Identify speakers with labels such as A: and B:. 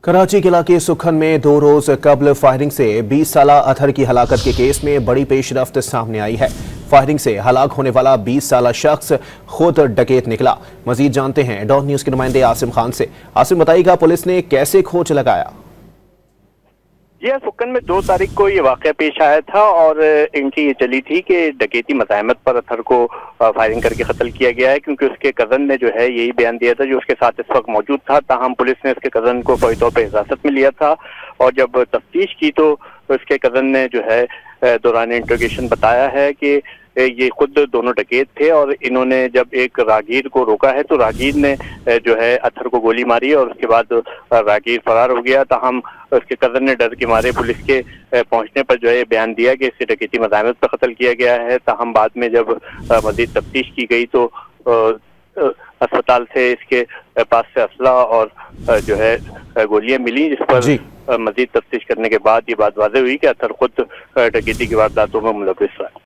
A: कराची के इलाके सुखन में 2 रोज कबल फायरिंग से 20 साला अतहर की हलाकत के केस में बड़ी पेशरफ्त सामने आई है। फायरिंग से हलाक होने वाला 20 साला शख्स खुद डकैत निकला। मजीद जानते हैं डॉन न्यूज के नुमाइंदे आसिम खान से। आसिम, बताइएगा पुलिस ने कैसे खोज लगाया?
B: जी हाँ, सुक्कन में 2 तारीख को ये वाक़या पेश आया था और इनकी ये चली थी कि डकैती मज़ाहमत पर अतहर को फायरिंग करके कत्ल किया गया है, क्योंकि उसके कज़न ने जो है यही बयान दिया था जो उसके साथ इस वक्त मौजूद था। ताहम पुलिस ने उसके कज़न को फौरी तौर पर हिरासत में लिया था और जब तफ्तीश की तो उसके कज़न ने जो है दौरान इंट्रोगेशन बताया है कि ये खुद दोनों डकैत थे और इन्होंने जब एक राहगीर को रोका है तो राहगीर ने जो है अतहर को गोली मारी और उसके बाद राहगीर फरार हो गया। ताहम उसके कज़न ने डर के मारे पुलिस के पहुंचने पर जो है बयान दिया कि इसे डकैती मज़ाहमत पर कत्ल किया गया है। ताहम बाद में जब मज़ीद तफ्तीश की गई तो अस्पताल से इसके पास से असला और जो है गोलियां मिली, जिस पर मज़ीद तफ्तीश करने के बाद ये बात वाज़ेह हुई कि अतहर खुद डकैती की वारदातों में मुलव्विस रहा।